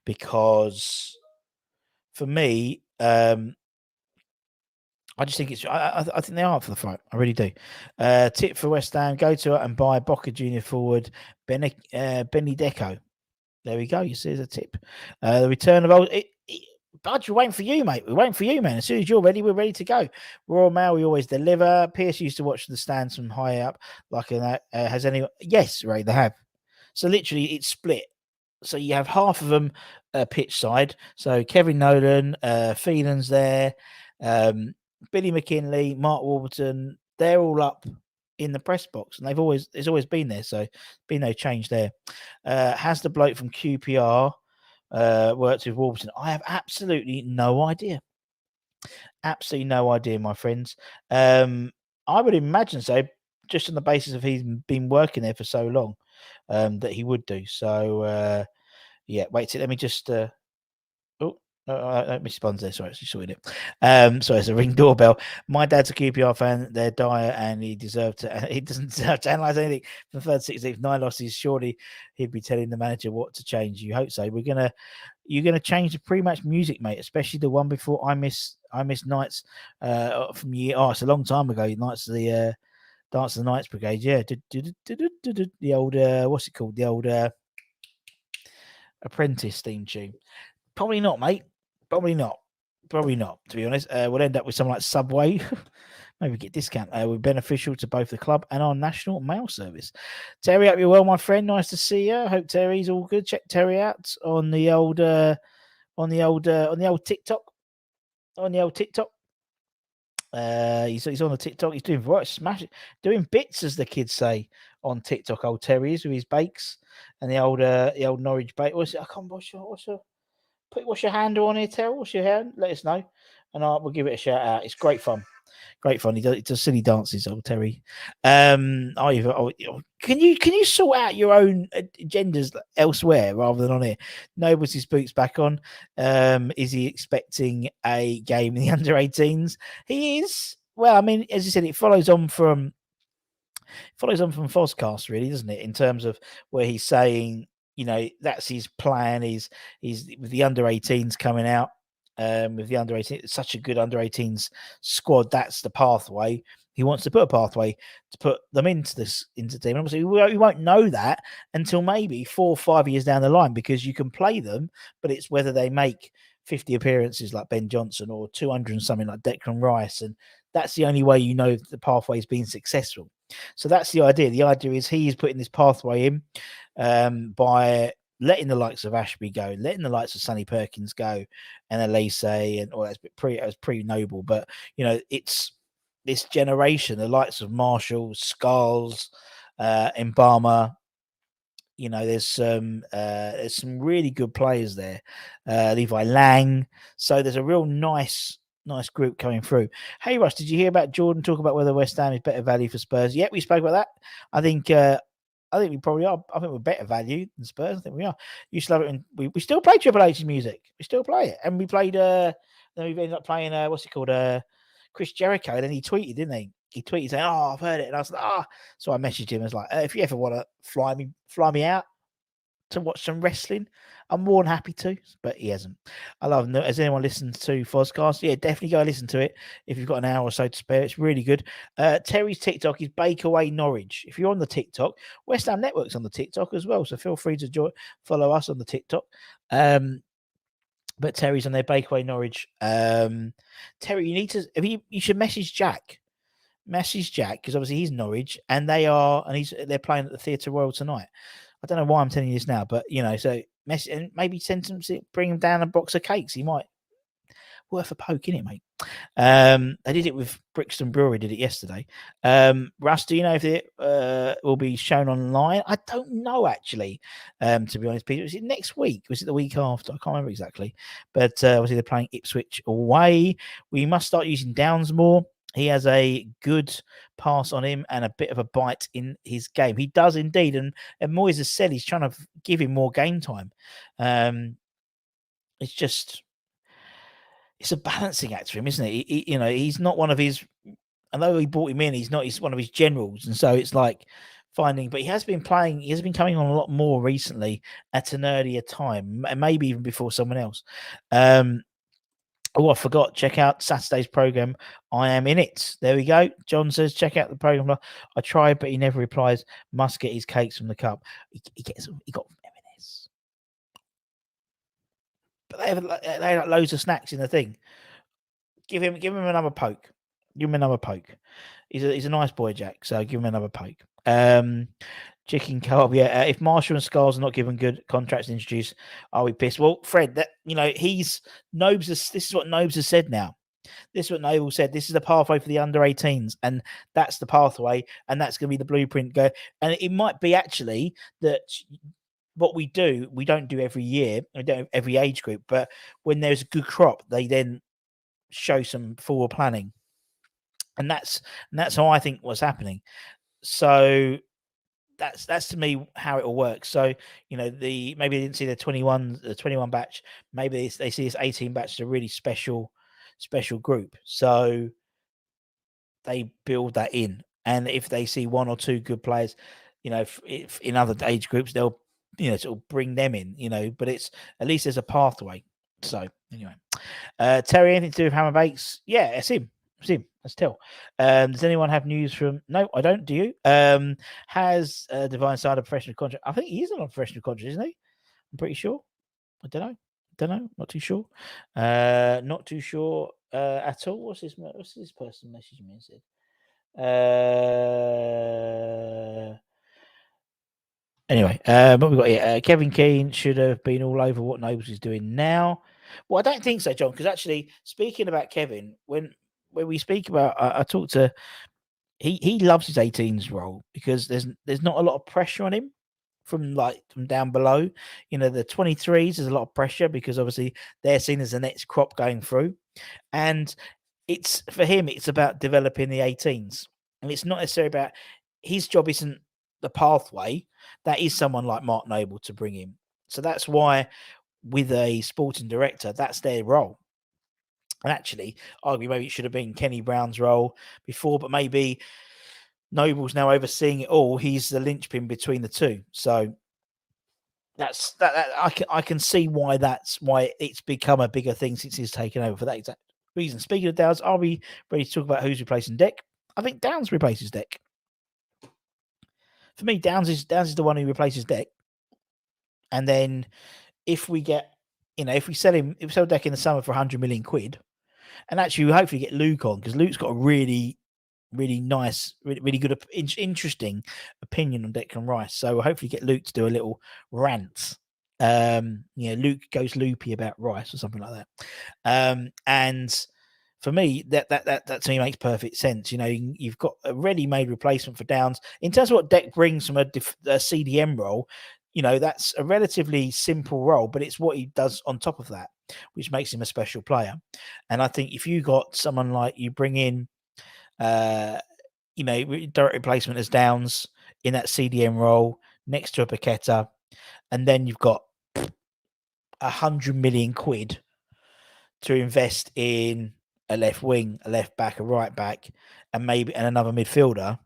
B: Because for me, I just think I think they are up for the fight. I really do. Tip for West Ham: go to it and buy Boca Junior forward Benny Deco. There we go. You see, there's a tip. The return of old. Budge, we're waiting for you, mate. We're waiting for you, man. As soon as you're ready, we're ready to go. Royal Mail, we always deliver. Pierce used to watch the stands from high up. Like that. Has anyone? Yes, Ray, they have. So literally, it's split. So you have half of them pitch side. So Kevin Nolan, Phelan's there, Billy McKinley, Mark Warburton. They're all up in the press box, and it's always been there. So been no change there. Has the bloke from QPR worked with Warburton? I have absolutely no idea. Absolutely no idea, my friends. I would imagine so, just on the basis of he's been working there for so long, that he would do. So yeah, wait till let me just. Oh, Mrs. Bond's there. Sorry, she sorted it. So it's a ring doorbell. My dad's a QPR fan. They're dire, and he deserved to. He doesn't deserve to analyse anything from the third, 16th, 9 losses. Surely he'd be telling the manager what to change. You hope so. You're gonna change the pre-match music, mate, especially the one before I miss Nights from year. Oh, it's a long time ago. Nights of the Dance of the Knights Brigade. Yeah, the old what's it called? The old Apprentice theme tune. Probably not, mate. Probably not. To be honest, we'll end up with something like Subway. Maybe get discount. We're beneficial to both the club and our national mail service. Terry, hope you're well, my friend. Nice to see you. Hope Terry's all good. Check Terry out on the old TikTok. On the old TikTok. He's on the TikTok. He's doing what? Doing bits, as the kids say on TikTok. Old Terry is with his bakes and the old Norwich bake. What's it? I can't. What's your handle on here, Terry? What's your hand? Let us know, and we'll give it a shout out. It's great fun. Great fun. He does silly dances, old Terry. Can you sort out your own agendas elsewhere rather than on here? Nobles his boots back on. Is he expecting a game in the under-18s? He is. Well, I mean, as you said, it follows on from Foscast, really, doesn't it? In terms of where he's saying, that's his plan. He's with the under-18s coming out. With the under-18, it's such a good under-18s squad. That's the pathway. He wants to put a pathway to put them into the team. Obviously, we won't know that until maybe 4 or 5 years down the line, because you can play them, but it's whether they make 50 appearances like Ben Johnson or 200 and something like Declan Rice, and that's the only way the pathway's been successful. So that's the idea. The idea is he's putting this pathway in by letting the likes of Ashby go, letting the likes of Sonny Perkins go, and Elise, and that's pretty noble. But it's this generation, the likes of Marshall, Scarles, Mbama. There's some really good players there. Levi Lang. So there's a real nice group coming through. Hey, Russ, did you hear about Jordan talk about whether West Ham is better value for Spurs? Yeah, we spoke about that. I think we probably are. I think we're better value than Spurs. I think we are. You still have it. We still play Triple H's music. We still play it, and we played. Then we've ended up playing. What's it called? Chris Jericho. And then he tweeted, didn't he? He tweeted saying, "Oh, I've heard it," and I was like, So I messaged him. I was like, "If you ever want to fly me out to watch some wrestling, I'm more than happy to." But he hasn't. I love him. Has anyone listened to Fozcast? Yeah, definitely go listen to it if you've got an hour or so to spare. It's really good. Terry's TikTok is Bakeaway Norwich. If you're on the TikTok, West Ham Network's on the TikTok as well, so feel free to follow us on the TikTok. But Terry's on their Bakeaway Norwich. Terry, you should message Jack. Message Jack, because obviously he's Norwich, and they're playing at the Theatre Royal tonight. I don't know why I'm telling you this now, but so and maybe bring him down a box of cakes. He might worth a poke, in it, mate. I did it with Brixton Brewery. Did it yesterday. Russ, do you know if it will be shown online? I don't know, actually. To be honest, Peter, was it next week? Was it the week after? I can't remember exactly. But obviously they're playing Ipswich away. We must start using Downs more. He has a good pass on him and a bit of a bite in his game. He does indeed. And Moyes has said he's trying to give him more game time. It's a balancing act for him, isn't it? He's not one of his, although he brought him in, he's one of his generals. And so it's like but he has been coming on a lot more recently at an earlier time, and maybe even before someone else. I forgot. Check out Saturday's program. I am in it. There we go. John says, check out the program. I tried, but he never replies. Must get his cakes from the cup. He got M&S. But they have loads of snacks in the thing. Give him another poke. Give him another poke. He's a nice boy, Jack. So give him another poke. Chicken co-op. Yeah. If Marshall and Scarles are not given good contracts introduced, are we pissed? Well, Fred, this is what Nobes has said now. This is what Noble said. This is the pathway for the under-18s, and that's the pathway, and that's going to be the blueprint. And it might be actually that what we don't do every year, we don't have every age group, but when there's a good crop, they then show some forward planning, and that's how I think what's happening. So that's to me how it will work. So maybe they didn't see the 21 batch. Maybe they see this 18 batch as a really special group. So they build that in, and if they see one or two good players, if in other age groups, they'll sort of bring them in. But it's at least there's a pathway. So anyway, Terry, anything to do with Hammer Bakes? Yeah, it's him. It's him. Let's tell. Does anyone have news from? No, I don't. Do you? Has Divine signed a professional contract? I think he is on a professional contract, isn't he? I'm pretty sure. I don't know. Not too sure. Not too sure at all. What's this person messaging me and said? Anyway, what we got here? Kevin Keane should have been all over what Nobles is doing now. Well, I don't think so, John. Because actually, speaking about Kevin, when we speak about, I talked to. He loves his 18s role because there's not a lot of pressure on him from down below. The 23s, there's a lot of pressure because obviously they're seen as the next crop going through, and it's for him. It's about developing the 18s, and it's not necessarily about his job. Isn't the pathway that is someone like Mark Noble to bring him. So that's why with a sporting director, that's their role. And actually, arguably maybe it should have been Kenny Brown's role before, but maybe Noble's now overseeing it all. He's the linchpin between the two. So that's that I can see why it's become a bigger thing since he's taken over for that exact reason. Speaking of Downs, are we ready to talk about who's replacing Deck? I think Downs replaces Deck. For me, Downs is the one who replaces Deck. And then if we get, if we sell Deck in the summer for 100 million quid, and actually we hopefully get Luke on because Luke's got a really nice, really good, interesting opinion on Declan Rice. So we'll hopefully get Luke to do a little rant. Luke goes loopy about Rice or something like that. And for me, that to me makes perfect sense. You've got a ready-made replacement for Downs in terms of what Deck brings from a CDM role. That's a relatively simple role, but it's what he does on top of that, which makes him a special player. And I think if you got someone like you bring in, direct replacement as Downs in that CDM role next to a Paqueta, and then you've got 100 million quid to invest in a left wing, a left back, a right back, and another midfielder.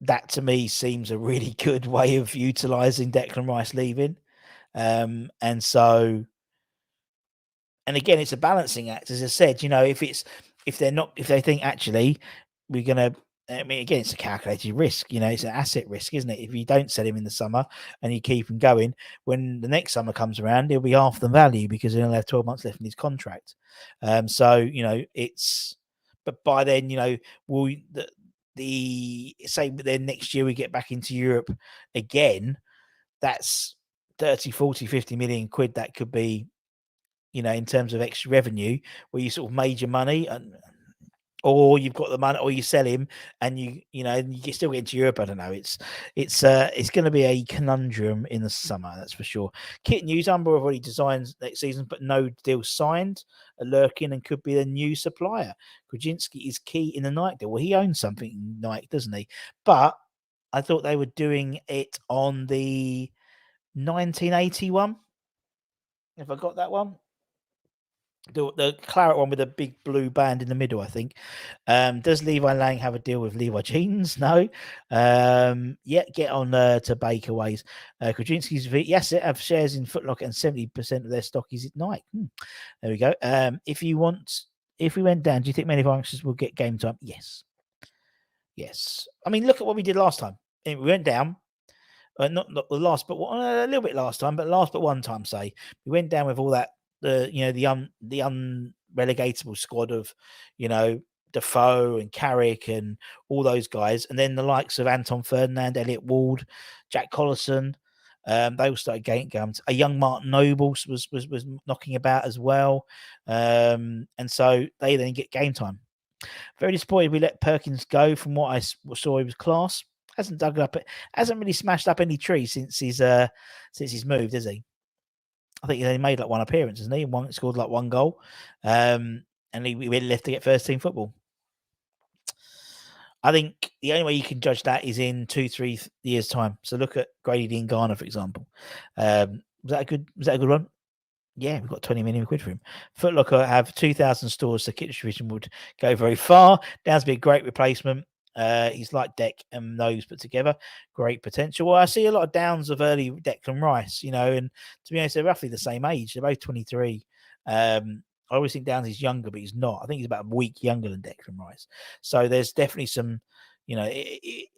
B: That to me seems a really good way of utilising Declan Rice leaving. And again, it's a balancing act, as I said. If they think actually we're gonna. I mean, again, it's a calculated risk. It's an asset risk, isn't it? If you don't sell him in the summer and you keep him going, when the next summer comes around, he'll be half the value because he'll have 12 months left in his contract. But by then, will say then next year we get back into Europe again, that's 30, 40, 50 million quid that could be, in terms of extra revenue, where you sort of made your money, or you've got the money, or you sell him and you can still get into Europe. I don't know. It's going to be a conundrum in the summer, that's for sure. Kit news: Umber have already designed next season, but no deal signed. Lurkin and could be the new supplier. Krajinski is key in the Nike deal. Well, he owns something in Nike, doesn't he? But I thought they were doing it on the 1981. If I got that one. The claret one with a big blue band in the middle, I think. Does Levi Lang have a deal with Levi Jeans? No. Get on to Baker Ways. Krajinski's yes, it have shares in Foot Locker and 70% of their stock is at Nike. There we go. If we went down, do you think many of our youngsters will get game time? Yes. I mean, look at what we did last time. We went down. Not the last, but a little bit last time, but one time, say we went down with all that. The unrelegatable squad of Defoe and Carrick and all those guys, and then the likes of Anton Ferdinand, Elliot Ward, Jack Collison, they all started getting guns. A young Martin Nobles was knocking about as well, and so they then get game time. Very disappointed we let Perkins go. From what I saw, he was class. Hasn't really smashed up any trees since he's moved, has he? I think he only made one appearance, hasn't he? Scored one goal. And he went left to get first team football. I think the only way you can judge that is in 2-3 years' time. So look at Grady Dean Garner, for example. Was that a good one? Yeah, we've got 20 million quid for him. Foot Locker have 2,000 stores, so Kitchen Division would go very far. Downs be a great replacement. He's like Deck and those put together. Great potential. Well, I see a lot of Downs of early Declan Rice, and to be honest, they're roughly the same age. They're both 23. I always think Downs is younger, but he's not. I think he's about a week younger than Declan Rice. So there's definitely some, it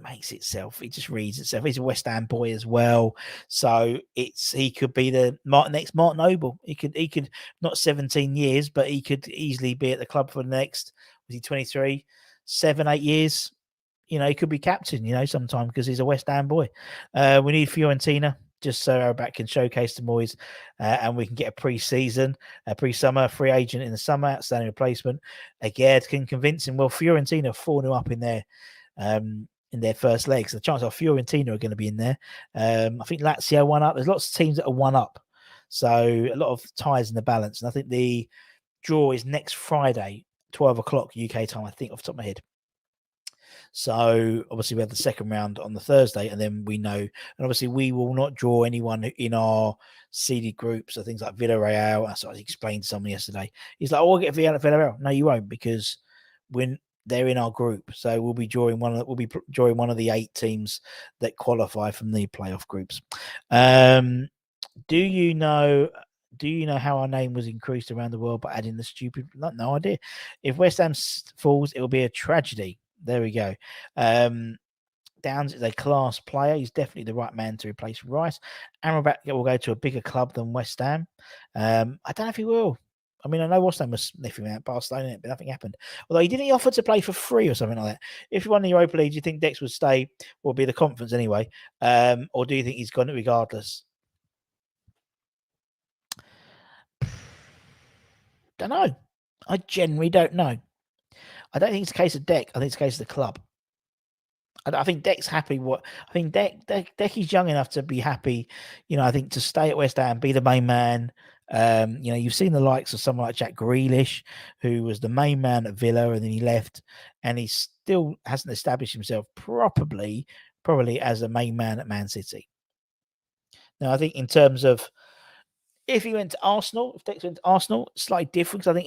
B: makes itself. It just reads itself. He's a West Ham boy as well, so he could be the next Martin Noble. He could not 17 years, but he could easily be at the club for the next. Was he 23? 7-8 years? He could be captain. Sometime because he's a West Ham boy. We need Fiorentina just so our back can showcase the boys, and we can get a pre-season, a pre-summer free agent in the summer, outstanding replacement. Again, can convince him. Well, Fiorentina 4-0 up in their first legs. The chances are Fiorentina are going to be in there. I think Lazio 1 up. There's lots of teams that are 1 up. So a lot of ties in the balance. And I think the draw is next Friday, 12 o'clock UK time, I think, off the top of my head. So obviously we have the second round on the Thursday, and then we know, and obviously we will not draw anyone in our seeded groups. So things like Villarreal. So I explained to someone yesterday. He's like, "Oh, we'll get Villarreal." No, you won't, because when they're in our group, so we'll be drawing one of the 8 teams that qualify from the playoff groups. Do you know how our name was increased around the world by adding the stupid? No idea. If West Ham falls, it will be a tragedy. There we go. Downs is a class player. He's definitely the right man to replace Rice. Amrabat will go to a bigger club than West Ham. I don't know if he will. I mean, I know West Ham was sniffing out Barcelona, but nothing happened. Although he didn't offer to play for free or something like that. If he won the Europa League, do you think Dex would stay, or be the conference anyway? Or do you think he's gone regardless? Don't know. I generally don't know. I don't think it's a case of Deck. I think it's a case of the club. I think Deck's happy. I think Deck is young enough to be happy. I think to stay at West Ham, be the main man. You've seen the likes of someone like Jack Grealish, who was the main man at Villa, and then he left, and he still hasn't established himself probably as a main man at Man City. Now, I think in terms of if he went to Arsenal, if Dex went to Arsenal, slightly different, because I think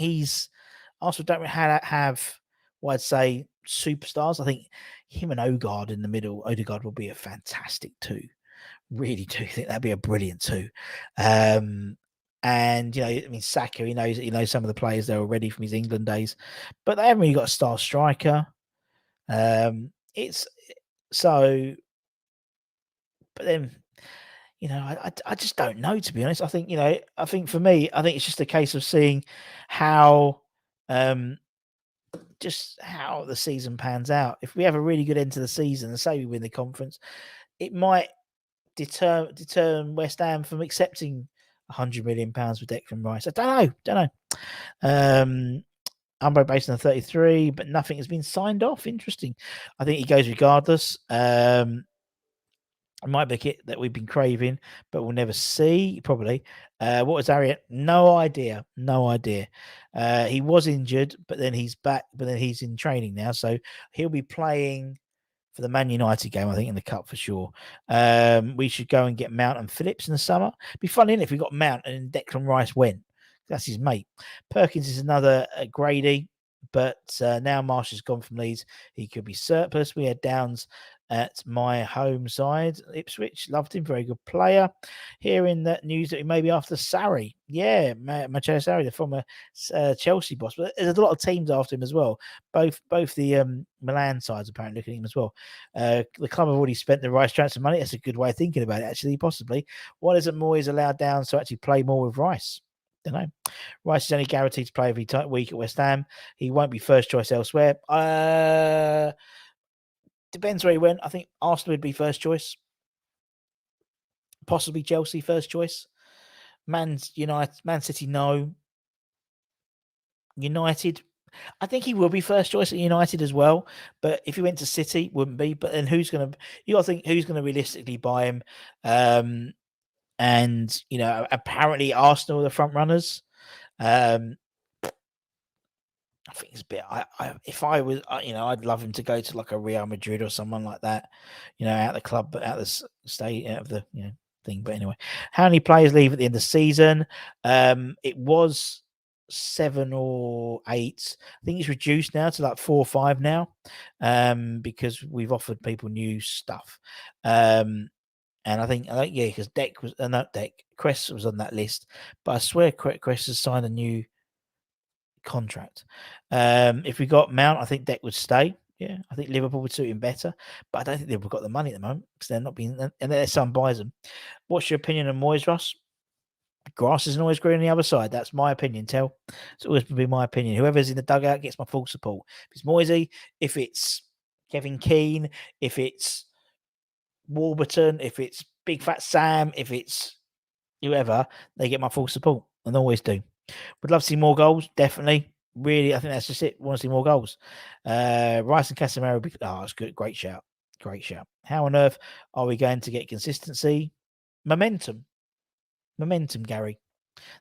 B: Arsenal don't really have what I'd say superstars. I think him and Odegaard in the middle. Odegaard will be a fantastic 2. Really do think that'd be a brilliant 2. And Saka, he knows some of the players there already from his England days, but they haven't really got a star striker. It's so, but then I just don't know, to be honest. I think for me, I think it's just a case of seeing how just how the season pans out. If we have a really good end to the season and say we win the conference, it might deter West Ham from accepting £100 million for Declan Rice. I don't know. Umbro based on 33, but nothing has been signed off. Interesting. I think he goes regardless. It might be a kit that we've been craving, but we'll never see, probably. What was Ariat? No idea. He was injured, but then he's back, but then he's in training now. So he'll be playing for the Man United game, I think, in the Cup for sure. We should go and get Mount and Phillips in the summer. It'd be fun, if we got Mount and Declan Rice went. That's his mate. Perkins is another Grady, but now Marsh has gone from Leeds. He could be surplus. We had Downs at my home side, Ipswich. Loved him, very good player. Hearing that news that he may be after Sarri. Yeah, Matteo Sarri, the former Chelsea boss. But there's a lot of teams after him as well. Both the Milan sides apparently looking at him as well. The club have already spent the Rice transfer money. That's a good way of thinking about it, actually, possibly. Why isn't Moyes allowed Downs to actually play more with Rice? Don't know. Rice is only guaranteed to play every week at West Ham. He won't be first choice elsewhere. Depends where he went. I think Arsenal would be first choice. Possibly Chelsea first choice. Man City, no. United, I think he will be first choice at United as well. But if he went to City, wouldn't be. But then you got to think who's going to realistically buy him. And apparently Arsenal are the front runners. I think it's a bit. If I was, I'd love him to go to like a Real Madrid or someone like that, out of the club, but out of the state, out of the thing. But anyway, how many players leave at the end of the season? It was 7 or 8. I think it's reduced now to like 4 or 5 now, because we've offered people new stuff. And I think because Deck was not Deck, Crest was on that list, but I swear Crest has signed a new contract. If we got Mount, I think Deck would stay. Yeah, I think Liverpool would suit him better, but I don't think they've got the money at the moment because they're not being, and their son buys them. What's your opinion on Moyes, Ross? Grass isn't always green on the other side. That's my opinion, Tell. It's always be my opinion. Whoever's in the dugout gets my full support. If it's Moisey, if it's Kevin Keane, if it's Warburton, if it's Big Fat Sam, if it's whoever, they get my full support and always do. Would love to see more goals, definitely. Really, I think that's just it. Want to see more goals. Rice and Casemiro. It's good. Great shout. Great shout. How on earth are we going to get consistency? Momentum, Gary.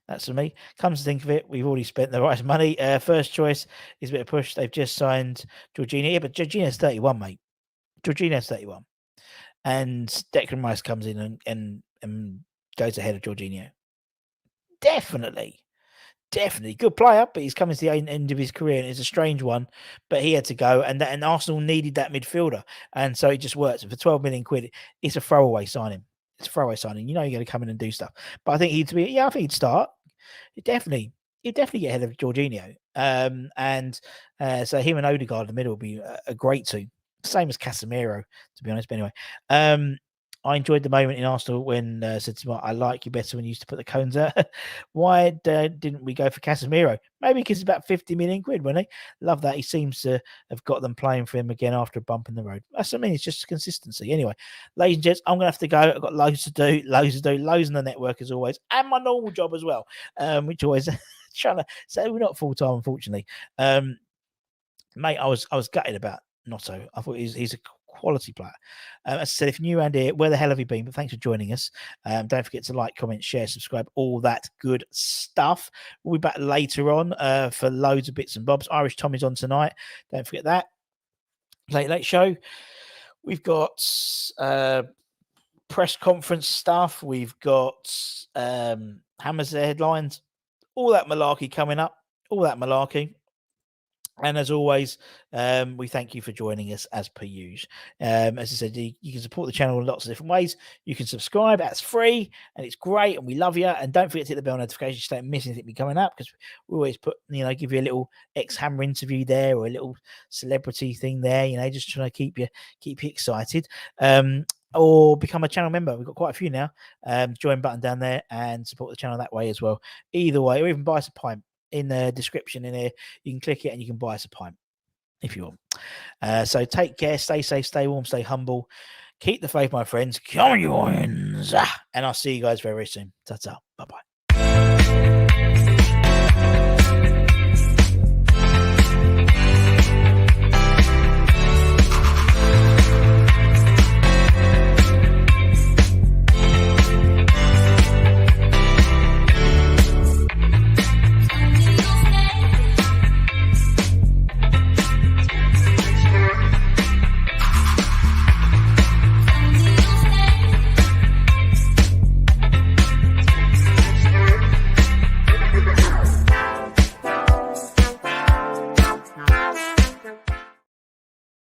B: That's for me. Comes to think of it, we've already spent the right money. First choice is a bit of push. They've just signed Jorginho. Yeah, but Jorginho's 31, mate. Jorginho's 31. And Declan Rice comes in and goes ahead of Jorginho. Definitely good player, but he's coming to the end of his career, and it's a strange one. But he had to go, and Arsenal needed that midfielder, and so it just works. And for 12 million quid, it's a throwaway signing. It's a throwaway signing. You're going to come in and do stuff. But I think I think he'd start. He'd definitely get ahead of Jorginho. So him and Odegaard in the middle would be a great two. Same as Casemiro, to be honest. But anyway, I enjoyed the moment in Arsenal when said to me, I like you better when you used to put the cones out. Why didn't we go for Casemiro? Maybe because it's about 50 million quid, wasn't he? Love that. He seems to have got them playing for him again after a bump in the road. That's what I mean. It's just consistency. Anyway, ladies and gents, I'm going to have to go. I've got loads to do, loads on the network as always, and my normal job as well, which always trying to say we're not full-time, unfortunately. Mate, I was gutted about Notto. I thought he's a quality player. As I said, if you're new around here, where the hell have you been? But thanks for joining us. Don't forget to like, comment, share, subscribe, all that good stuff. We'll be back later on for loads of bits and bobs. Irish Tommy's on tonight. Don't forget that. Late show. We've got press conference stuff. We've got Hammers the headlines. All that malarkey coming up. All that malarkey. And as always, we thank you for joining us as per usual. As I said, you can support the channel in lots of different ways. You can subscribe. That's free and it's great. And we love you. And don't forget to hit the bell notification so you don't miss anything coming up, because we always put, give you a little ex-Hammer interview there or a little celebrity thing there, just trying to keep you excited. Or become a channel member. We've got quite a few now. Join button down there and support the channel that way as well. Either way, or even buy us a pint. In the description in here, you can click it and you can buy us a pint if you want. So take care, stay safe, stay warm, stay humble. Keep the faith, my friends. Come on, you wins. And I'll see you guys very, very soon. Ta-ta. Bye-bye.